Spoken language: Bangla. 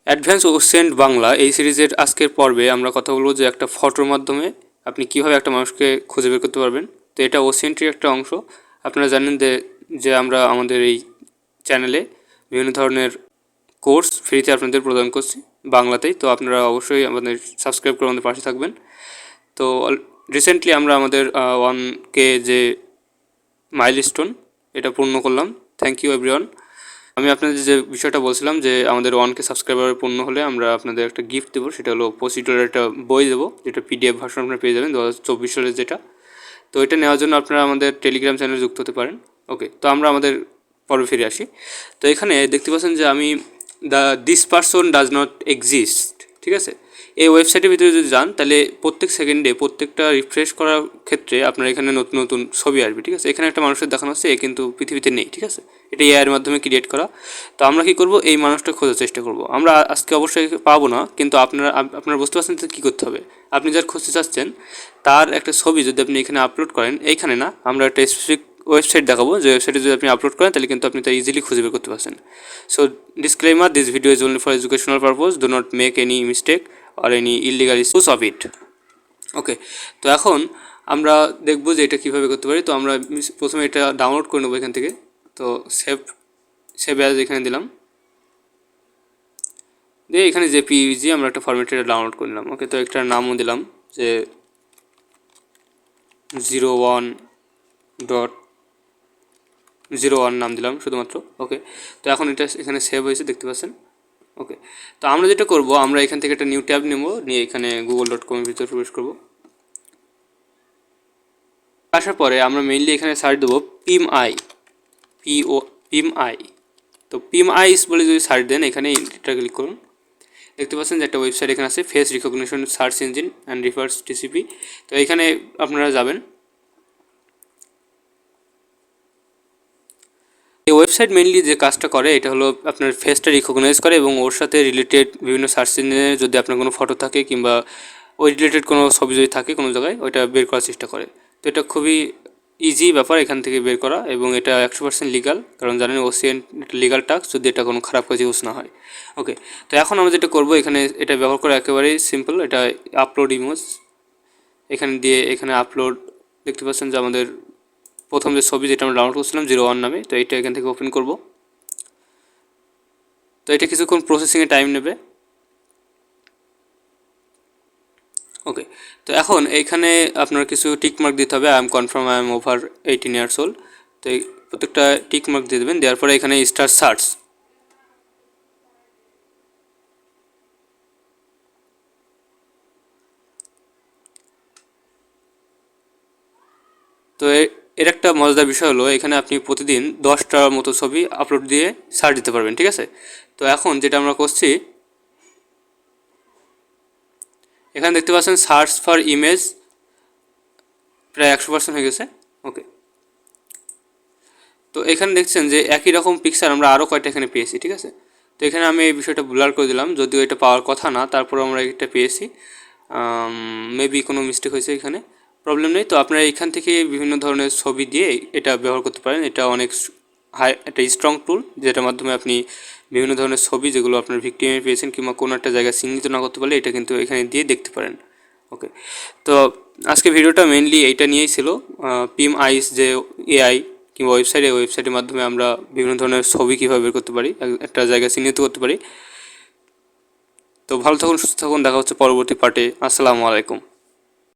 অ্যাডভান্স ওসেন্ট বাংলা এই সিরিজের আজকের পর্বে আমরা কথা বলবো যে একটা ফটোর মাধ্যমে আপনি কীভাবে একটা মানুষকে খুঁজে বের করতে পারবেন। তো এটা ওসেন্টের একটা অংশ। আপনারা জানেন যে আমরা আমাদের এই চ্যানেলে বিভিন্ন ধরনের কোর্স ফ্রিতে আপনাদের প্রদান করছি বাংলাতেই। তো আপনারা অবশ্যই আমাদের সাবস্ক্রাইব করে আমাদের পাশে থাকবেন। তো রিসেন্টলি আমরা আমাদের 1K যে মাইলস্টোন এটা পূর্ণ করলাম। Thank you everyone. আমি আপনাদের যে বিষয়টা বলছিলাম যে আমাদের 1K সাবস্ক্রাইবার পূর্ণ হলে আমরা আপনাদের একটা গিফট দেবো, সেটা হলো পসিটরের একটা বই দেবো, যেটা PDF ভার্সন আপনারা পেয়ে যাবেন 2024 সালের যেটা। তো এটা নেওয়ার জন্য আপনারা আমাদের টেলিগ্রাম চ্যানেলে যুক্ত হতে পারেন। ওকে, তো আমরা আমাদের পর্বে ফিরে আসি। তো এখানে দেখতে পাচ্ছেন যে আমি this person does not exist, ঠিক আছে। এই ওয়েবসাইটের ভিতরে যদি যান তাহলে প্রত্যেক সেকেন্ডে প্রত্যেকটা রিফ্রেশ করার ক্ষেত্রে আপনার এখানে নতুন নতুন ছবি আসবে, ঠিক আছে। এখানে একটা মানুষের দেখানো হচ্ছে, এ কিন্তু পৃথিবীতে নেই, ঠিক আছে। এটা AI এর মাধ্যমে ক্রিয়েট করা। তো আমরা কী করব, এই মানুষটা খোঁজার চেষ্টা করব। আমরা আজকে অবশ্যই পাবো না, কিন্তু আপনারা বুঝতে পারছেন তো কী করতে হবে। আপনি যার খুঁজতে চাচ্ছেন তার একটা ছবি যদি আপনি এখানে আপলোড করেন, এইখানে না, আমরা একটা স্পেসিফিক ওয়েবসাইট দেখাবো, যে ওয়েবসাইটে যদি আপনি আপলোড করেন তাহলে কিন্তু আপনি তা ইজিলি খুঁজে বের করতে পারছেন। So disclaimer, this video is only for educational purpose, do not make any mistake or any illegal use of it. Okay, তো এখন আমরা দেখবো যে এটা কীভাবে করতে পারি। তো আমরা প্রথমে এটা ডাউনলোড করে নেবো এখান থেকে। তো সেভ অ্যাজ এখানে দিলাম, দিয়ে এখানে JPEG আমরা একটা ফরম্যাটে এটা ডাউনলোড করে নিলাম। ওকে, তো একটা নামও দিলাম যে 01.01 নাম দিলাম শুধুমাত্র। ওকে, তো এখন এটা এখানে সেভ হয়েছে দেখতে পাচ্ছেন। ওকে, তো আমরা যেটা করব, আমরা এখান থেকে একটা নিউ ট্যাব নেব, নিয়ে এখানে google.com এর ভিতরে প্রবেশ করব। আসার পরে আমরা মেইনলি এখানে সার্চ দেবো PIMI, PIMI। তো PIMI বলে যদি সার্চ দেন, এখানে এটা ক্লিক করুন, দেখতে পাচ্ছেন যে একটা ওয়েবসাইট এখানে আছে, face recognition search engine and reverse TCP। তো এখানে আপনারা যাবেন। এই ওয়েবসাইট মেইনলি যে কাজটা করে এটা হলো আপনার ফেসটা রিকগনাইজ করে এবং ওর সাথে রিলেটেড বিভিন্ন সার্চ ইঞ্জিনে যদি আপনার কোনো ফটো থাকে কিংবা ওই রিলেটেড কোনো ছবি যদি থাকে কোনো জায়গায়, ওইটা বের করার চেষ্টা করে। তো এটা খুবই ইজি ব্যাপার এখান থেকে বের করা, এবং এটা 100% লিগাল, কারণ জানেন OSINT এটা লিগাল টাস্ক যদি এটা কোনো খারাপ কাজে ইউজ না হয়। ওকে, তো এখন আমরা যেটা করবো, এখানে এটা ব্যবহার করা একেবারেই সিম্পল। এটা আপলোড ইমেজ এখানে দিয়ে এখানে আপলোড, দেখতে পাচ্ছেন যে আমাদের প্রথম যে ছবি যেটা আমরা ডাউনলোড করছিলাম 01 নামে, তো এটা এখান থেকে ওপেন করব। তো এটা কিছুক্ষণ প্রসেসিংয়ে টাইম নেবে। ওকে, তো এখন এইখানে আপনার কিছু টিক মার্ক দিতে হবে, I am confirm I am over 18 years old. তো এই প্রত্যেকটা টিক মার্ক দিয়ে দেবেন, দেওয়ার পরে এখানে স্টার সার্চ। তো এর একটা মজাদার বিষয় হলো, এখানে আপনি প্রতিদিন 10টার মতো ছবি আপলোড দিয়ে সার্চ দিতে পারবেন, ঠিক আছে। তো এখন যেটা আমরা করছি, এখানে দেখতে পাচ্ছেন সার্চ ফর ইমেজ প্রায় 100% হয়ে গেছে। ওকে, তো এখানে দেখছেন যে একই রকম পিকচার আমরা আরও কয়েকটা এখানে পেয়েছি, ঠিক আছে। তো এখানে আমি এই বিষয়টা ব্লার করে দিলাম, যদিও এটা পাওয়ার কথা না, তারপর আমরা এটা পেয়েছি। মেবি কোনো মিস্টেক হয়েছে এখানে, প্রবলেম নেই। তো আপনারা এখান থেকে বিভিন্ন ধরনের ছবি দিয়ে এটা ব্যবহার করতে পারেন। এটা অনেক একটা স্ট্রং টুল, যেটার মাধ্যমে আপনি বিভিন্ন ধরনের ছবি যেগুলো আপনার ভিক্টিমে পেয়েছেন কিংবা কোনো একটা জায়গায় চিহ্নিত না করতে পারলে এটা কিন্তু এখানে দিয়ে দেখতে পারেন। ওকে, তো আজকে ভিডিওটা মেইনলি এইটা নিয়েই ছিল, PIMI যে AI কিংবা ওয়েবসাইট, এই ওয়েবসাইটের মাধ্যমে আমরা বিভিন্ন ধরনের ছবি কীভাবে বের করতে পারি, একটা জায়গায় চিহ্নিত করতে পারি। তো ভালো থাকুন, সুস্থ থাকুন, দেখা হচ্ছে পরবর্তী পার্টে। আসসালামু আলাইকুম।